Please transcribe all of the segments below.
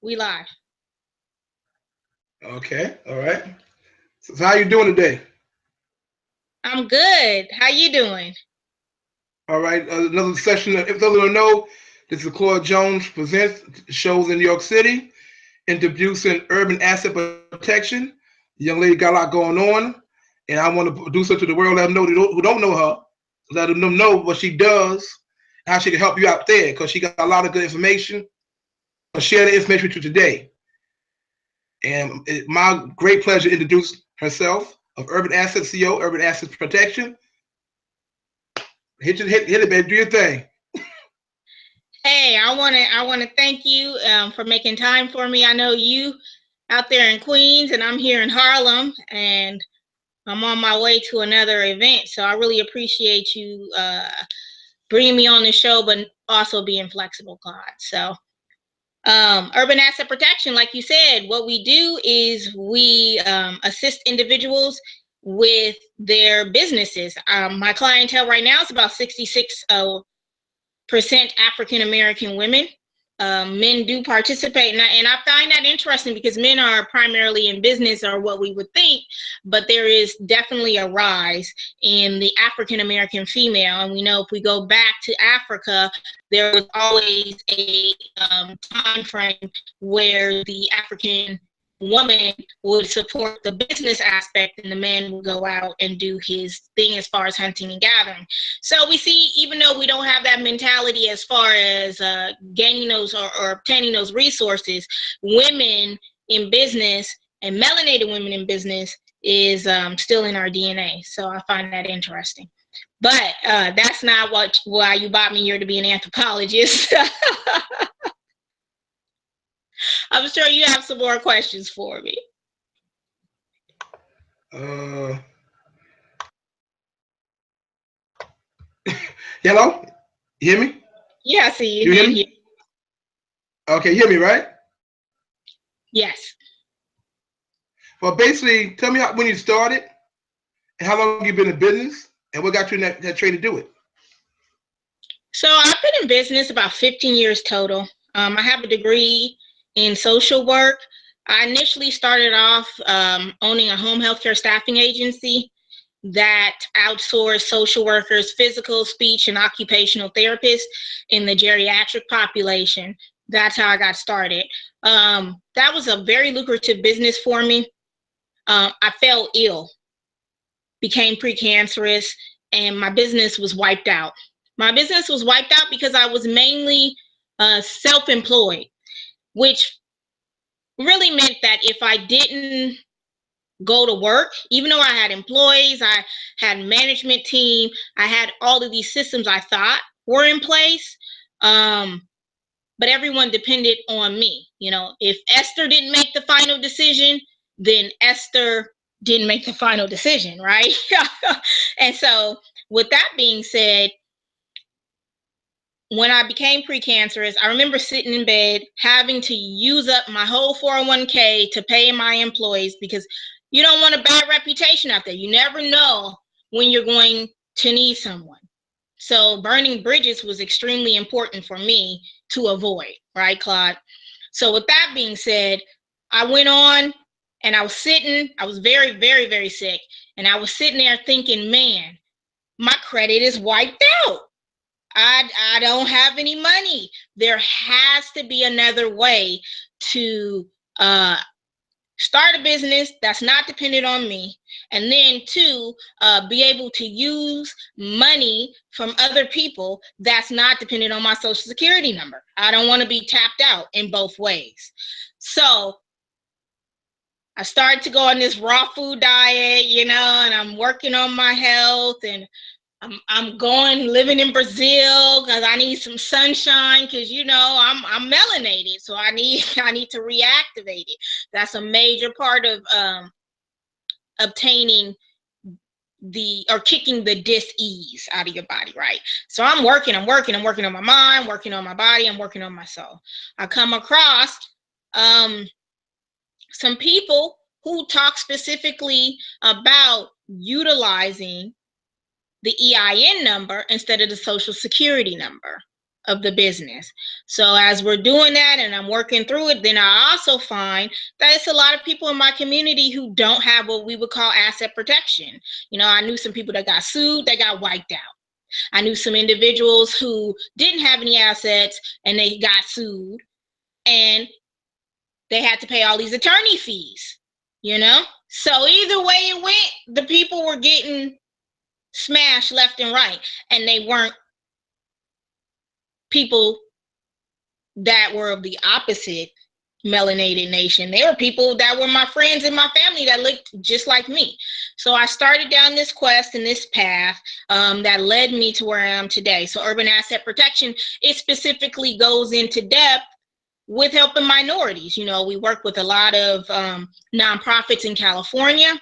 We live. Okay, all right. So how you doing today? I'm good. How you doing? All right, another session. If those don't know, this is Claude Jones presents shows in New York City, introducing urban asset protection. The young lady got a lot going on, and I want to do so to the world. Let them know who don't know her. Let them know what she does, how she can help you out there, because she got a lot of good information. I'll share the information with you today. And it's my great pleasure to introduce herself of Urban Assets CEO, Urban Assets Protection. Hit it, baby. Do your thing. Hey, I wanna thank you for making time for me. I know you out there in Queens, and I'm here in Harlem, and I'm on my way to another event. So I really appreciate you bringing me on the show, but also being flexible, Claude. So urban asset protection, like you said, what we do is we assist individuals with their businesses. My clientele right now is about 66% African American women. Men do participate, and I find that interesting because men are primarily in business, or what we would think, but there is definitely a rise in the African American female. And we know if we go back to Africa, there was always a time frame where the African woman would support the business aspect and the man would go out and do his thing as far as hunting and gathering. So we see, even though we don't have that mentality as far as gaining those or obtaining those resources, women in business and melanated women in business is still in our DNA. So I find that interesting. But that's not why you brought me here, to be an anthropologist. I'm sure you have some more questions for me. Uh, Hello? You hear me? Yeah, I see You you. hear I'm here. me? Okay, you hear me, right? Yes. Well, basically, tell me when you started and how long you been in business and what got you in that trade to do it. So I've been in business about 15 years total. I have a degree in social work. I initially started off owning a home healthcare staffing agency that outsourced social workers, physical, speech, and occupational therapists in the geriatric population. That's how I got started. That was a very lucrative business for me. I fell ill, became precancerous, and my business was wiped out. My business was wiped out because I was mainly self-employed, which really meant that if I didn't go to work, even though I had employees, I had management team, I had all of these systems I thought were in place, but everyone depended on me. You know, if Esther didn't make the final decision, then Esther didn't make the final decision, right? And so, with that being said, when I became precancerous, I remember sitting in bed having to use up my whole 401k to pay my employees, because you don't want a bad reputation out there. You never know when you're going to need someone. So burning bridges was extremely important for me to avoid, right, Claude? So with that being said, I went on and I was sitting, I was very, very, very sick. And I was sitting there thinking, man, my credit is wiped out. I don't have any money. There has to be another way to uh, start a business that's not dependent on me, and then two, be able to use money from other people that's not dependent on my social security number. I don't want to be tapped out in both ways. So I started to go on this raw food diet, and I'm working on my health, and I'm going living in Brazil because I need some sunshine, because I'm melanated, so I need I need to reactivate it. That's a major part of obtaining or kicking the dis-ease out of your body, right? So I'm working on my mind, working on my body, I'm working on my soul. I come across some people who talk specifically about utilizing the EIN number instead of the social security number. of the business. So as we're doing that and I'm working through it, then I also find that it's a lot of people in my community who don't have what we would call asset protection. You know, I knew some people that got sued, that got wiped out. I knew some individuals who didn't have any assets and they got sued and they had to pay all these attorney fees, you know? So either way it went, the people were getting smashed left and right, and they weren't people that were of the opposite melanated nation. They were people that were my friends and my family that looked just like me. So I started down this quest and this path that led me to where I am today. So urban asset protection, it specifically goes into depth with helping minorities. You know, we work with a lot of nonprofits in California.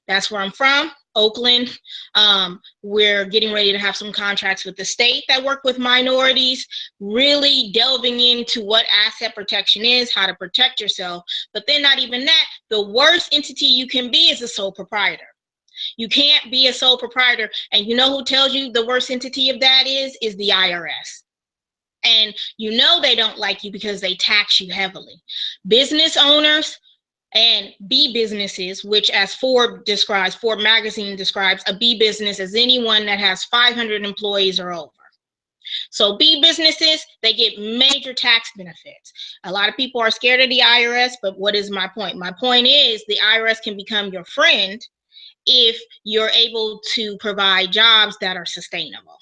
That's where I'm from, Oakland. We're getting ready to have some contracts with the state that work with minorities, really delving into what asset protection is, how to protect yourself. But then not even that, the worst entity you can be is a sole proprietor. You can't be a sole proprietor. And you know who tells you the worst entity of that is the IRS. And you know they don't like you because they tax you heavily. Business owners and B businesses, which as Forbes magazine describes a B business as anyone that has 500 employees or over. So B businesses, they get major tax benefits. A lot of people are scared of the IRS, but what is my point? My point is the IRS can become your friend if you're able to provide jobs that are sustainable.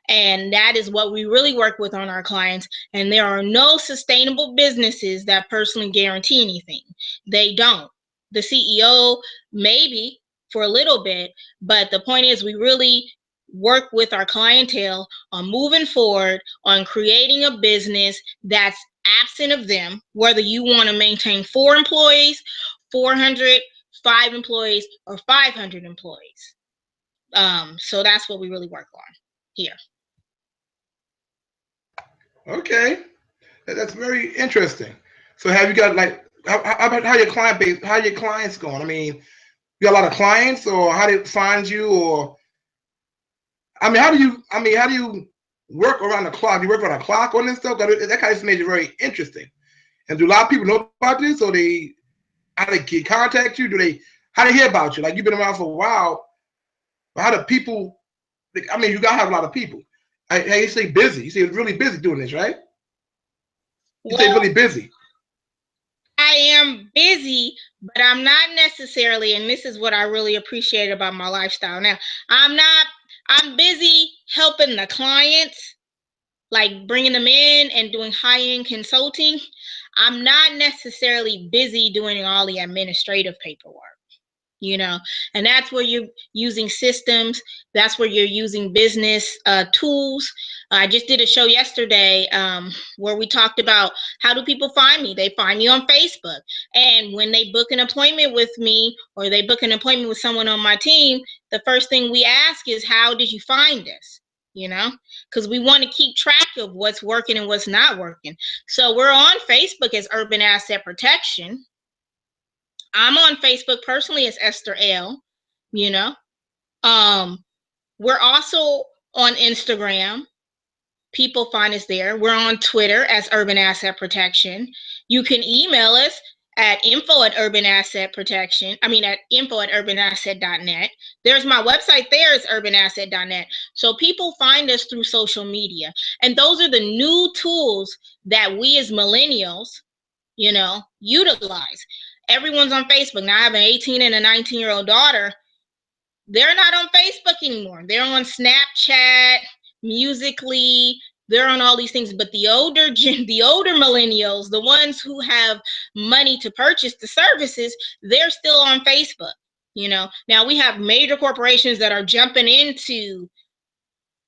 And that is what we really work with on our clients. And there are no sustainable businesses that personally guarantee anything. They don't. The CEO, maybe for a little bit, but the point is we really work with our clientele on moving forward, on creating a business that's absent of them, whether you want to maintain 4 employees, 400, 5 employees, or 500 employees. So that's what we really work on here. Okay, that's very interesting. So have you got like how your client base, how your clients going? I mean, you got a lot of clients, or how do they find you, or how do you work around the clock? Do you work around the clock on this stuff? That kind of made it very interesting. And do a lot of people know about this, or how they contact you? How they hear about you? Like you've been around for a while. How do people? You gotta have a lot of people. Hey, you stay busy. You stay really busy doing this, right? You stay really busy. I am busy, but I'm not necessarily, and this is what I really appreciate about my lifestyle now. I'm busy helping the clients, like bringing them in and doing high-end consulting. I'm not necessarily busy doing all the administrative paperwork. You know, and that's where you're using systems. That's where you're using business tools. I just did a show yesterday where we talked about how do people find me. They find me on Facebook, and when they book an appointment with me or they book an appointment with someone on my team, the first thing we ask is, how did you find us? You know, because we want to keep track of what's working and what's not working. So we're on Facebook as Urban Asset Protection. I'm on Facebook personally as Esther L. You know, we're also on Instagram. People find us there. We're on Twitter as Urban Asset Protection. You can email us at info@urbanassetprotection. At info@urbanasset.net. There's my website there is urbanasset.net. So people find us through social media. And those are the new tools that we as millennials, utilize. Everyone's on Facebook. Now I have an 18 and a 19-year-old daughter. They're not on Facebook anymore. They're on Snapchat, Musically. They're on all these things. But the older millennials, the ones who have money to purchase the services, they're still on Facebook. Now we have major corporations that are jumping into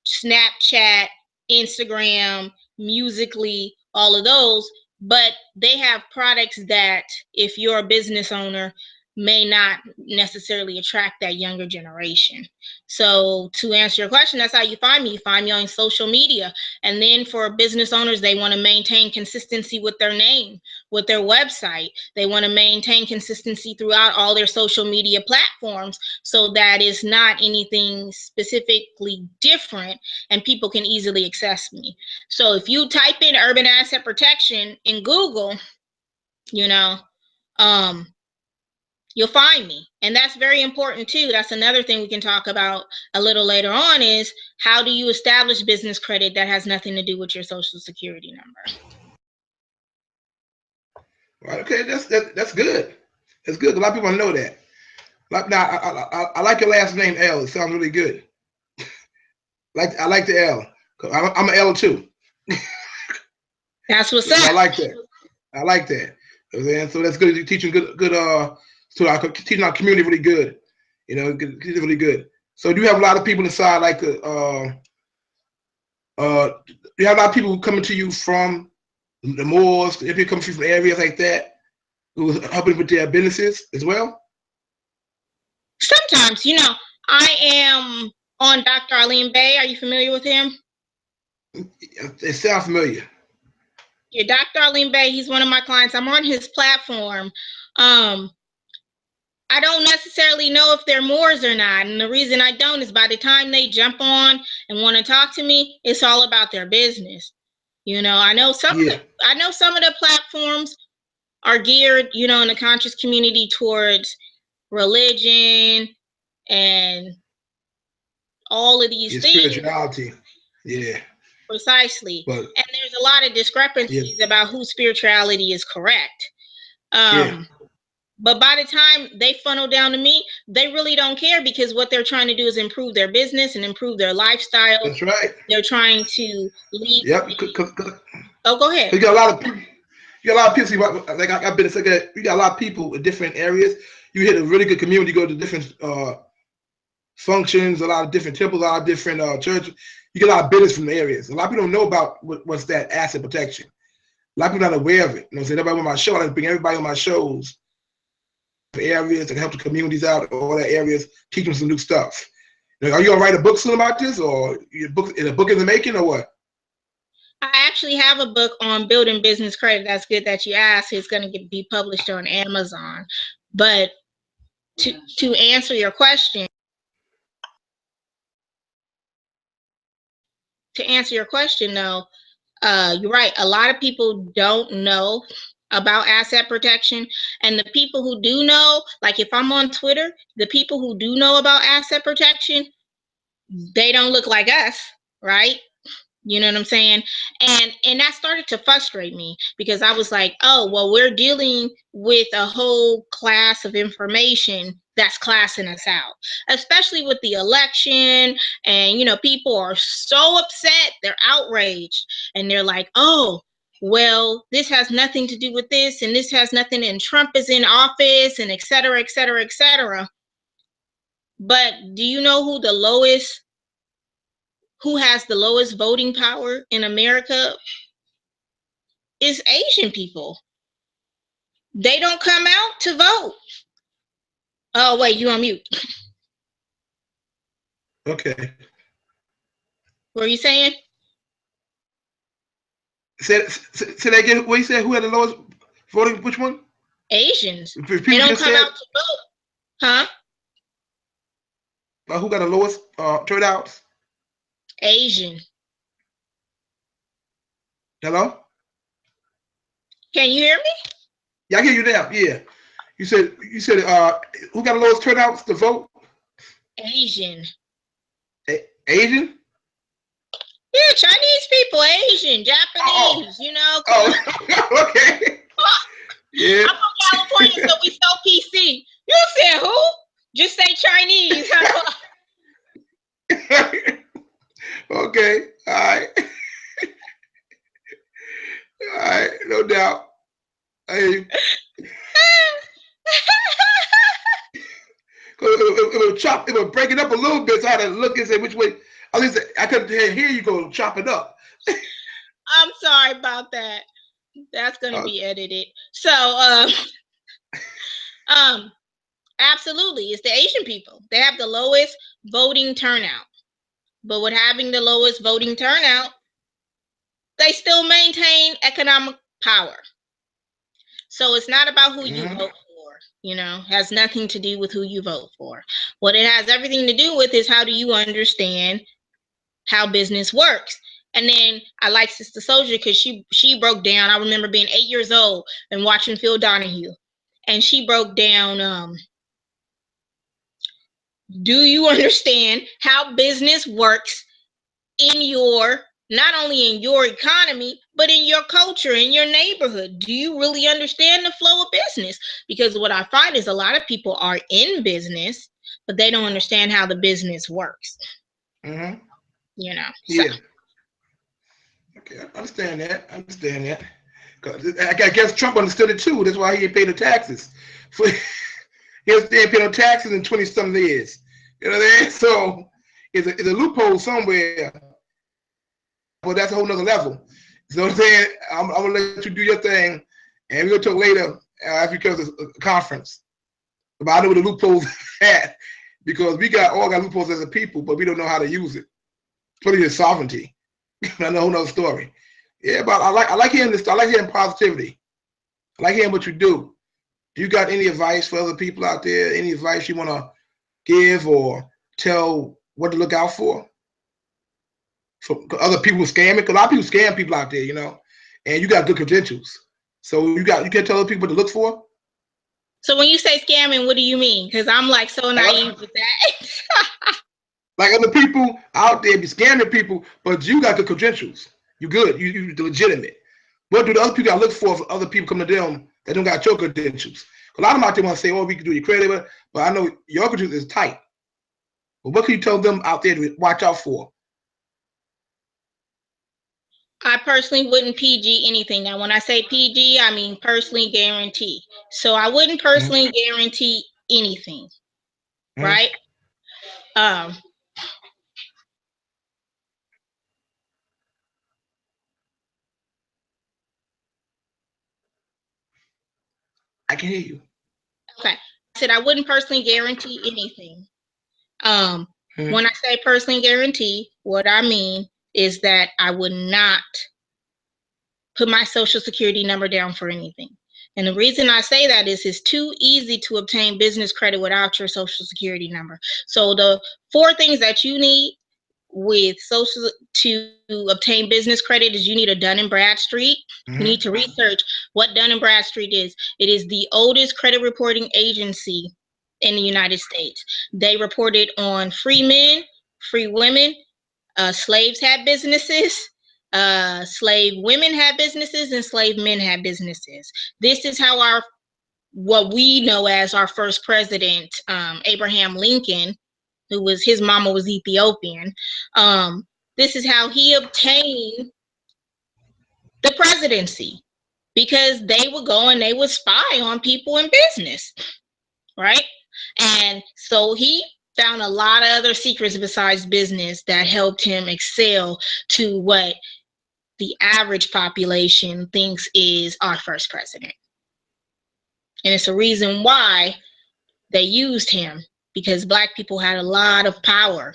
Snapchat, Instagram, Musically, all of those. But they have products that if you're a business owner, may not necessarily attract that younger generation. So to answer your question, that's how you find me. You find me on social media. And then for business owners, they want to maintain consistency with their name, with their website. They want to maintain consistency throughout all their social media platforms so that it's not anything specifically different and people can easily access me. So if you type in urban asset protection in Google, you know, you'll find me. And that's very important too. That's another thing we can talk about a little later on is how do you establish business credit that has nothing to do with your social security number? Okay, that's good. That's good. A lot of people know that. Now, I like your last name, L. It sounds really good. I like the L. I'm an L too. That's what's up. I like that. I like that. So that's good. You're teaching good. So I could teach our community really good. You know, it's really good. So do you have a lot of people inside, like do you have a lot of people coming to you from the malls, if you come from areas like that, who are helping with their businesses as well? Sometimes, I am on Dr. Arlene Bay. Are you familiar with him? It sounds familiar. Yeah, Dr. Arlene Bay, he's one of my clients. I'm on his platform. I don't necessarily know if they're Moors or not. And the reason I don't is by the time they jump on and want to talk to me, it's all about their business. I know some of the platforms are geared, in the conscious community towards religion and all of these things. Spirituality. Yeah. Precisely. And there's a lot of discrepancies about whose spirituality is correct. But by the time they funnel down to me, they really don't care because what they're trying to do is improve their business and improve their lifestyle. That's right. They're trying to lead. Yep. Oh, go ahead. You got a lot of people. You got a lot of people. Like I've been to. You got a lot of people in different areas. You hit a really good community. You go to different functions, a lot of different temples, a lot of different churches. You get a lot of business from the areas. A lot of people don't know about what's that asset protection. A lot of people are not aware of it. You know what I'm saying? Everybody on my show, I bring everybody on my shows for areas to help the communities out, all that areas, teach them some new stuff. Are you gonna write a book soon about this, or a book in the making, or what? I actually have a book on building business credit. That's good that you asked. It's going to be published on Amazon. But to answer your question, though, you're right. A lot of people don't know about asset protection. And the people who do know, like if I'm on Twitter, the people who do know about asset protection, they don't look like us, right? You know what I'm saying? And that started to frustrate me because I was like, oh, well, we're dealing with a whole class of information that's classing us out, especially with the election. And, people are so upset. They're outraged. And they're like, oh, well, this has nothing to do with this. And this has nothing. And Trump is in office and et cetera, et cetera, et cetera. But do you know who has the lowest voting power in America? Is Asian people. They don't come out to vote. Oh, wait, you on mute. Okay. What are you saying? Say that again. What you said? Who had the lowest voting? Which one? Asians. They don't come out to vote. Huh? Who got the lowest turnouts? Asian. Hello? Can you hear me? Yeah, I hear you now. Yeah. You said who got the lowest turnouts to vote? Asian. Asian? Yeah, Chinese people, Asian, Japanese, Oh, okay. Yeah. I'm from California, so we so PC. You said who? Just say Chinese. Okay. All right. All right. No doubt. Hey. It would break it up a little bit, so I had to look and say which way. At least I couldn't hear you go chop it up. I'm sorry about that. That's gonna be edited. So Absolutely. It's the Asian people. They have the lowest voting turnout. But with having the lowest voting turnout, they still maintain economic power. So it's not about who you vote for, has nothing to do with who you vote for. What it has everything to do with is how do you understand how business works. And then I like Sister Soldier because she broke down. I remember being 8 years old and watching Phil Donahue. And she broke down, do you understand how business works in your, not only in your economy, but in your culture, in your neighborhood? Do you really understand the flow of business? Because what I find is a lot of people are in business, but they don't understand how the business works. Mm-hmm. So. Yeah. Okay, I understand that. I guess Trump understood it too. That's why he ain't paid the taxes. He ain't paid no taxes in 20-something years. You know what I mean? So it's a loophole somewhere. But that's a whole nother level. You know what I'm saying? I'm gonna let you do your thing, and we'll talk later after you come to the conference. But I know where the loopholes at, because we all got loopholes as a people, but we don't know how to use it. Putting in sovereignty. That's a whole nother story. Yeah, but I like hearing this. I like hearing positivity. I like hearing what you do. Do you got any advice for other people out there? Any advice you want to give or tell what to look out for other people scamming? Because a lot of people scam people out there, and you got good credentials. So you can tell other people what to look for. So when you say scamming, what do you mean? Because I'm like so naive with that. Like other people out there be scamming people, but you got good credentials. You good. You legitimate. What do the other people got to look for other people come to them that don't got your credentials? A lot of them out there want to say, oh, we can do your credit, but I know your credentials is tight. But what can you tell them out there to watch out for? I personally wouldn't PG anything. Now, when I say PG, I mean personally guarantee. So I wouldn't personally guarantee anything, right? I can hear you. Okay. I said I wouldn't personally guarantee anything. When I say personally guarantee, what I mean is that I would not put my social security number down for anything. And the reason I say that is it's too easy to obtain business credit without your social security number. So the 4 things that you need with social to obtain business credit is you need a Dun & Bradstreet. You need to research what Dun & Bradstreet is. It is the oldest credit reporting agency in the United States. They reported on free men, free women, slaves had businesses, slave women had businesses, and slave men had businesses. This is how what we know as our first president, Abraham Lincoln, his mama was Ethiopian. This is how he obtained the presidency, because they would go and they would spy on people in business, right? And so he found a lot of other secrets besides business that helped him excel to what the average population thinks is our first president. And it's a reason why they used him, because Black people had a lot of power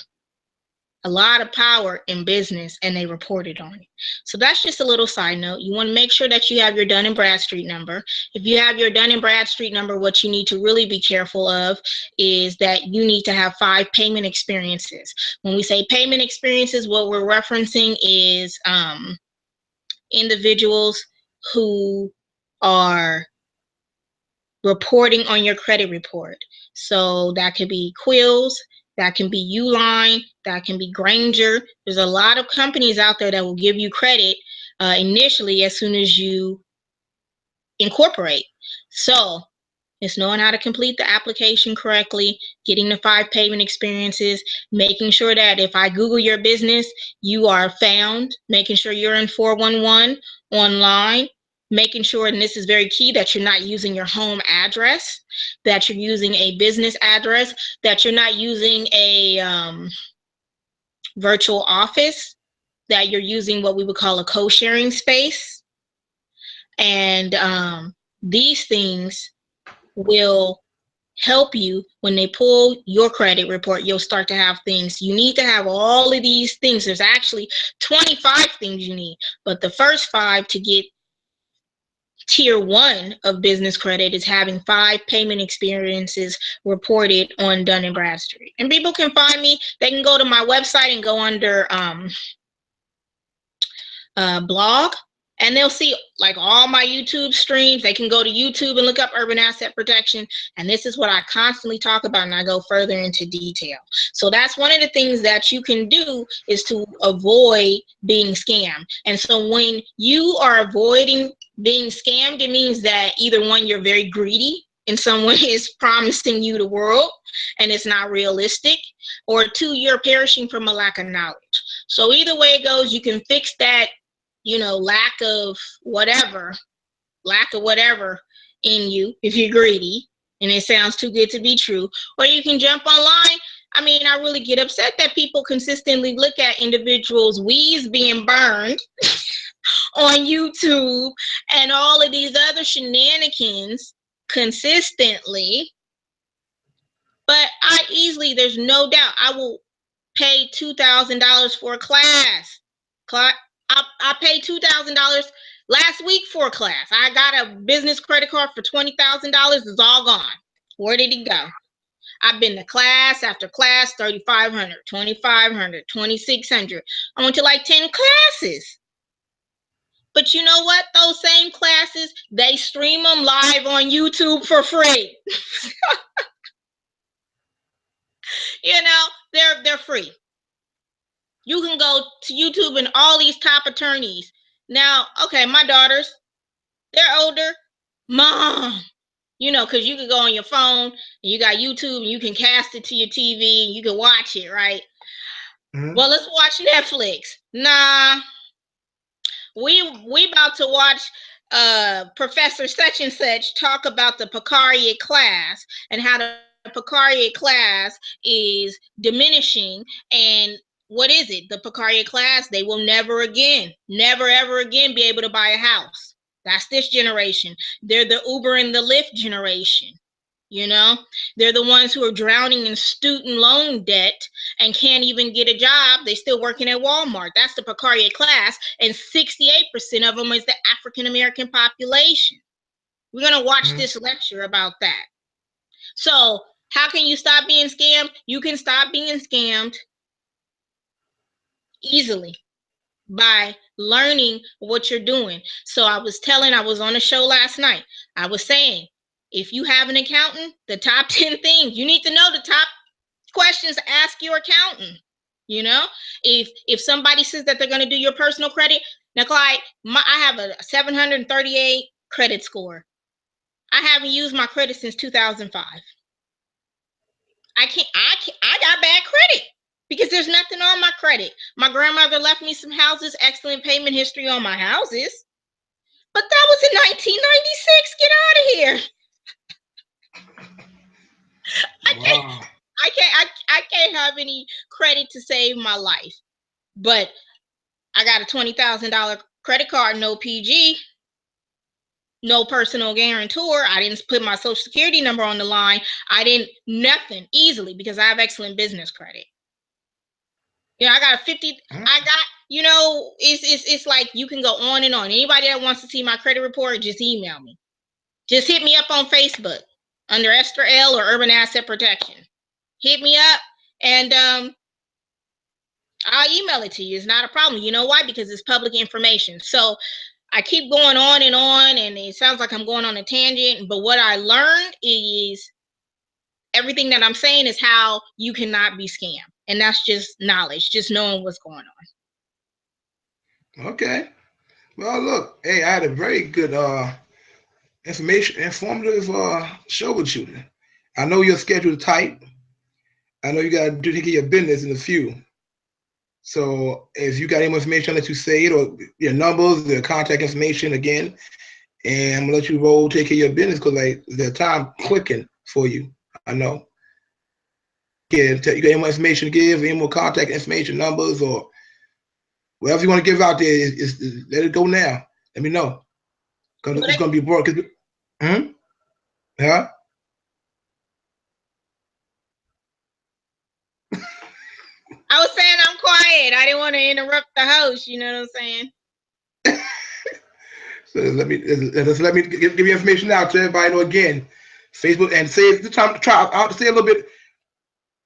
in business, and they reported on it. So that's just a little side note. You want to make sure that you have your Dun & Bradstreet number. If you have your Dun & Bradstreet number, what you need to really be careful of is that you need to have 5 payment experiences. When we say payment experiences, what we're referencing is individuals who are reporting on your credit report. So that could be Quills, that can be Uline, that can be Granger. There's a lot of companies out there that will give you credit initially as soon as you incorporate. So it's knowing how to complete the application correctly, getting the 5 payment experiences, making sure that if I Google your business, you are found, making sure you're in 411 online, making sure, and this is very key, that you're not using your home address, that you're using a business address, that you're not using a virtual office, that you're using what we would call a co-sharing space. And these things will help you when they pull your credit report. You'll start to have things. You need to have all of these things. There's actually 25 things you need, but the first 5 to get tier 1 of business credit is having 5 payment experiences reported on Dun & Bradstreet. And people can find me. They can go to my website and go under blog, and they'll see like all my YouTube streams. They can go to YouTube and look up urban asset protection, and this is what I constantly talk about, and I go further into detail. So that's one of the things that you can do, is to avoid being scammed. And so when you are avoiding being scammed, it means that either one, you're very greedy and someone is promising you the world and it's not realistic, or 2, you're perishing from a lack of knowledge. So either way it goes, you can fix that, lack of whatever in you if you're greedy and it sounds too good to be true. Or you can jump online. I mean, I really get upset that people consistently look at individuals' weaves being burned on YouTube and all of these other shenanigans consistently. But there's no doubt, I will pay $2,000 for a class. I paid $2,000 last week for a class. I got a business credit card for $20,000. It's all gone. Where did it go? I've been to class after class, 3,500, 2,500, 2,600. I went to like 10 classes. But you know what? Those same classes, they stream them live on YouTube for free. They're free. You can go to YouTube and all these top attorneys. Now, okay, my daughters, they're older. Mom, because you can go on your phone and you got YouTube and you can cast it to your TV and you can watch it, right? Mm-hmm. Well, let's watch Netflix. Nah, we about to watch Professor such and such talk about the Picariate class and how the Picariate class is diminishing. And what is it? The Picariate class, they will never ever again be able to buy a house. That's this generation. They're the Uber and the Lyft generation. They're the ones who are drowning in student loan debt and can't even get a job. They're still working at Walmart. That's the Picariate class, and 68% of them is the African American population. We're going to watch this lecture about that. So how can you stop being scammed? You can stop being scammed easily by learning what you're doing. So I was on a show last night. I was saying, if you have an accountant, the top 10 things, you need to know the top questions to ask your accountant. If somebody says that they're going to do your personal credit, now Clyde, I have a 738 credit score. I haven't used my credit since 2005. I got bad credit because there's nothing on my credit. My grandmother left me some houses, excellent payment history on my houses. But that was in 1996. Get out of here. I can't have any credit to save my life. But I got a $20,000 credit card, no PG, no personal guarantor. I didn't put my social security number on the line. Nothing, easily, because I have excellent business credit. I got a 50, it's like you can go on and on. Anybody that wants to see my credit report, just email me. Just hit me up on Facebook under Esther L or Urban Asset Protection. Hit me up and I'll email it to you. It's not a problem. You know why? Because it's public information. So I keep going on and it sounds like I'm going on a tangent, but what I learned is everything that I'm saying is how you cannot be scammed. And that's just knowledge, just knowing what's going on. Okay. Well, look, hey, I had a very good informative show with you. I know your schedule is tight. I know you got to take care of your business in a few. So if you got any more information, I'll let you say it, or your numbers, the contact information again, and I'm going to let you roll, take care of your business, because the time clicking for you. I know. You got any more information to give, any more contact information, numbers, or whatever you want to give out there, is let it go now. Let me know. Because it's going to be broke. Huh? I didn't want to interrupt the host. You know what I'm saying? So let me give you information out to everybody know again. Facebook and say the time to try. I'll say a little bit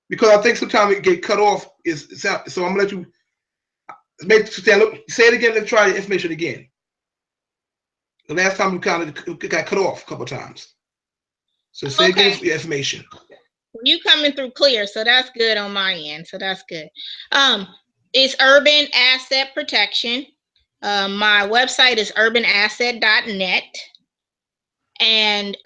because I think sometimes it get cut off. So I'm gonna let you say it again and try the information again. The last time we kind of got cut off a couple of times. So say again your information. You coming through clear, so that's good on my end. So that's good. It's Urban Asset Protection. My website is urbanasset.net. And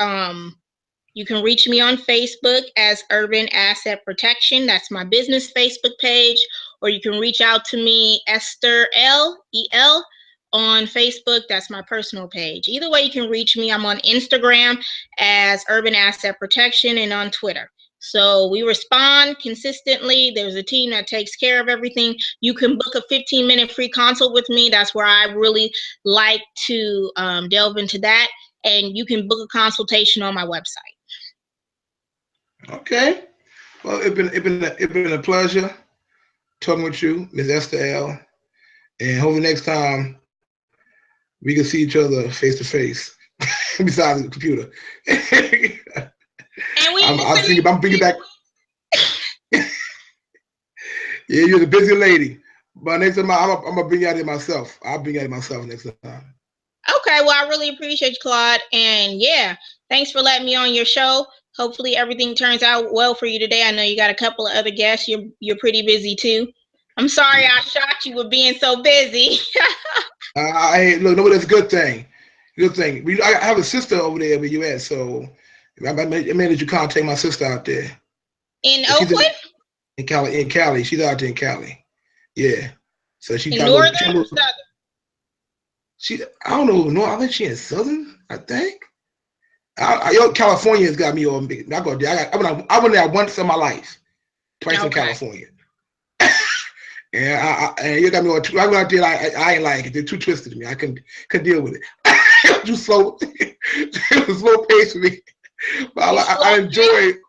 you can reach me on Facebook as Urban Asset Protection. That's my business Facebook page. Or you can reach out to me, Esther L.E.L. on Facebook. That's my personal page. Either way, you can reach me. I'm on Instagram as Urban Asset Protection and on Twitter. So we respond consistently. There's a team that takes care of everything. You can book a 15-minute free consult with me. That's where I really like to delve into that. And you can book a consultation on my website. Okay. Well, it's been a pleasure talking with you, Ms. Esther L. And hopefully next time we can see each other face to face, besides the computer. And I'm bringing back. Yeah, you're the busy lady. But next time I'm gonna bring you out here myself. I'll bring you out here myself next time. Okay, well, I really appreciate you, Claude. And yeah, thanks for letting me on your show. Hopefully everything turns out well for you today. I know you got a couple of other guests. You're pretty busy too. I'm sorry I shocked you with being so busy. Look, no, that's a good thing. Good thing. I have a sister over there where you at, so I managed to contact my sister out there. In Oakland? In Cali. She's out there in Cali. Yeah. So she in northern or southern? I don't know. No, I think she in southern. I think. California has got me all big. I go there. I went there once in my life. Twice in California. And you got me all. I went out there. I ain't like it. They're too twisted to me. I couldn't deal with it. It was too slow. It was slow pace for me. But I enjoy it.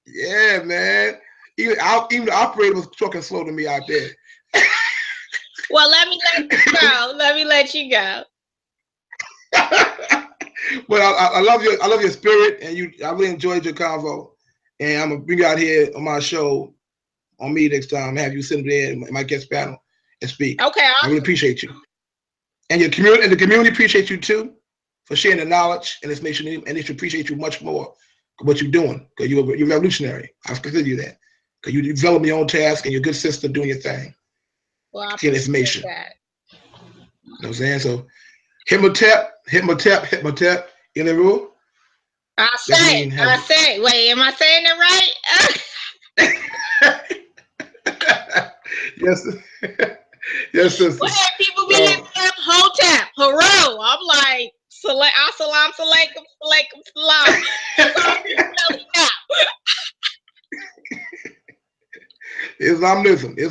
Yeah, man. Even the operator was talking slow to me out there. Well, let me let you go. But I love your spirit, and I really enjoyed your convo. And I'm gonna bring you out here on my show on me next time. Have you sit there in my guest panel and speak. Okay, awesome. I really appreciate you, and the community appreciates you too for sharing the knowledge and information, and they should appreciate you much more for what you're doing because you're revolutionary. I consider you that because you develop your own task and you're a good sister doing your thing. Well, I appreciate information. That. You know what I'm saying? So hit my tap, in the rule. I say. Wait, am I saying it right? Yes. Yes, sister. Well, hey, people be hitting up, Hotep, Haro. I'm like, Assalam, Salam. Islamism. Okay.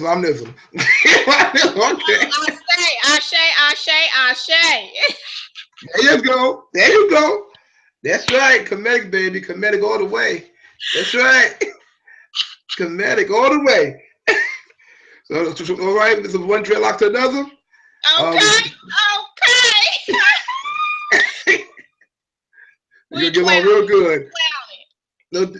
Ashe. There you go. That's right. Comedic, baby. Comedic all the way. That's right. Comedic all the way. So all right, this is one dreadlock to another. Okay. You're getting along real good. No,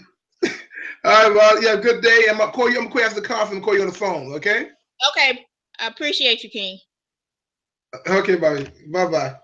all right, well, yeah, good day. I'm gonna call you after the conference and call you on the phone, okay? Okay. I appreciate you, King. Okay, bye. Bye-bye.